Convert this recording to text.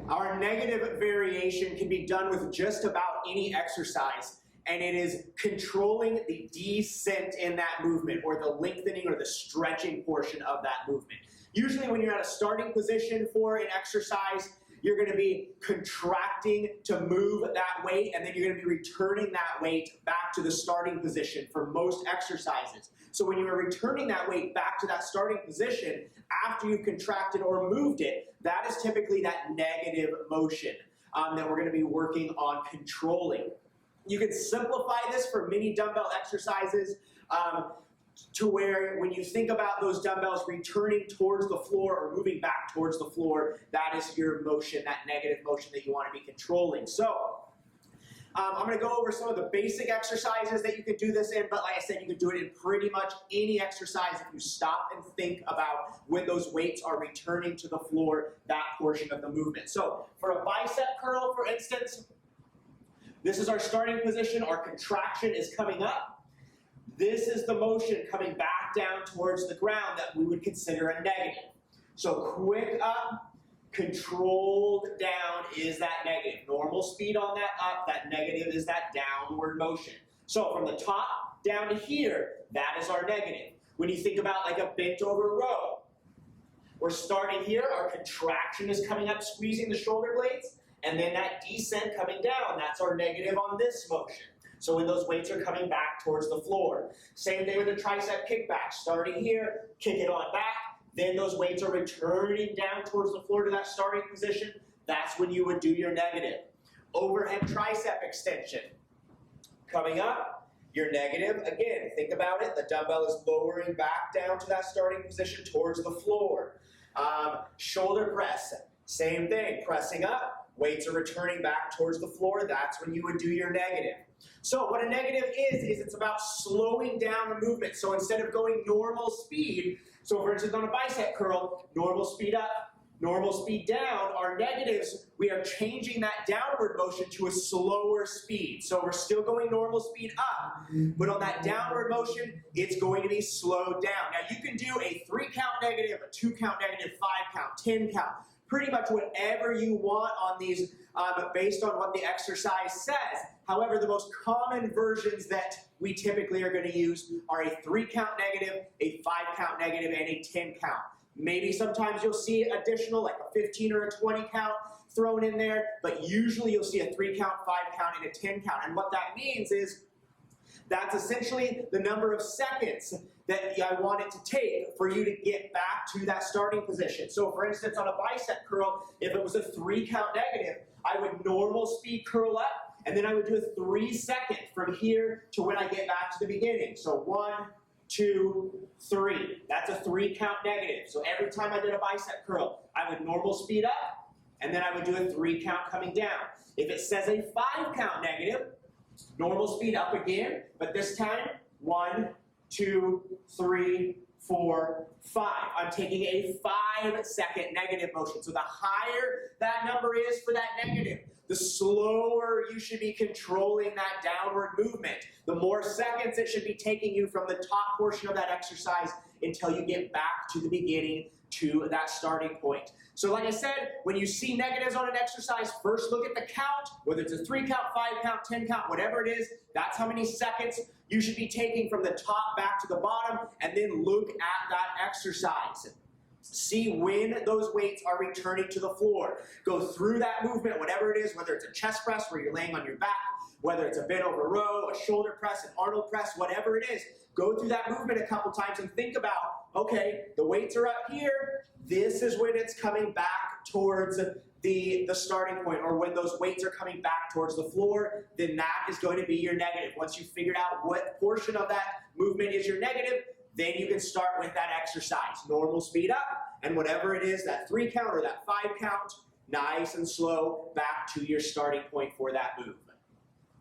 Our negative variation can be done with just about any exercise, and it is controlling the descent in that movement, or the lengthening or the stretching portion of that movement. Usually when you're at a starting position for an exercise, you're going to be contracting to move that weight, and then you're going to be returning that weight back to the starting position for most exercises. So when you are returning that weight back to that starting position after you've contracted or moved it, that is typically that negative motion that we're going to be working on controlling. You can simplify this for many dumbbell exercises to where when you think about those dumbbells returning towards the floor or moving back towards the floor, that is your motion, that negative motion that you want to be controlling. So I'm going to go over some of the basic exercises that you could do this in, but like I said, you can do it in pretty much any exercise if you stop and think about when those weights are returning to the floor, that portion of the movement. So for a bicep curl, for instance, this is our starting position. Our contraction is coming up. This is the motion coming back down towards the ground that we would consider a negative. So quick up, controlled down is that negative. Normal speed on that up, that negative is that downward motion. So from the top down to here, that is our negative. When you think about like a bent over row, we're starting here, our contraction is coming up, squeezing the shoulder blades, and then that descent coming down, that's our negative on this motion. So when those weights are coming back towards the floor. Same thing with the tricep kickback. Starting here, kick it on back, then those weights are returning down towards the floor to that starting position. That's when you would do your negative. Overhead tricep extension. Coming up, your negative, again, think about it, the dumbbell is lowering back down to that starting position towards the floor. Shoulder press, same thing, pressing up, weights are returning back towards the floor, that's when you would do your negative. So what a negative is it's about slowing down the movement. So instead of going normal speed, so for instance on a bicep curl, normal speed up, normal speed down, our negatives, we are changing that downward motion to a slower speed. So we're still going normal speed up, but on that downward motion, it's going to be slowed down. Now you can do a 3-count negative, a 2-count negative, 5-count, 10-count, pretty much whatever you want on these based on what the exercise says. However, the most common versions that we typically are going to use are a 3-count negative, a 5-count negative, and a 10-count. Maybe sometimes you'll see additional, like a 15 or a 20 count thrown in there, but usually you'll see a 3-count, 5-count, and a 10-count. And what that means is that's essentially the number of seconds that I want it to take for you to get back to that starting position. So for instance, on a bicep curl, if it was a 3-count negative, I would normal speed curl up, and then I would do a 3-second from here to when I get back to the beginning. So 1, 2, 3. That's a 3-count negative. So every time I did a bicep curl, I would normal speed up, and then I would do a 3-count coming down. If it says a 5-count negative, normal speed up again, but this time 1, 2, 3, 4, 5. I'm taking a 5-second negative motion. So the higher that number is for that negative, the slower you should be controlling that downward movement. The more seconds it should be taking you from the top portion of that exercise until you get back to the beginning, to that starting point. So like I said, when you see negatives on an exercise, first look at the count, whether it's a 3-count, 5-count, 10-count, whatever it is, that's how many seconds you should be taking from the top back to the bottom, and then look at that exercise. See when those weights are returning to the floor. Go through that movement, whatever it is, whether it's a chest press where you're laying on your back, whether it's a bent over row, a shoulder press, an Arnold press, whatever it is. Go through that movement a couple times and think about, okay, the weights are up here. This is when it's coming back towards the starting point, or when those weights are coming back towards the floor, then that is going to be your negative. Once you've figured out what portion of that movement is your negative, then you can start with that exercise. Normal speed up, and whatever it is, that 3-count or that 5-count, nice and slow back to your starting point for that move.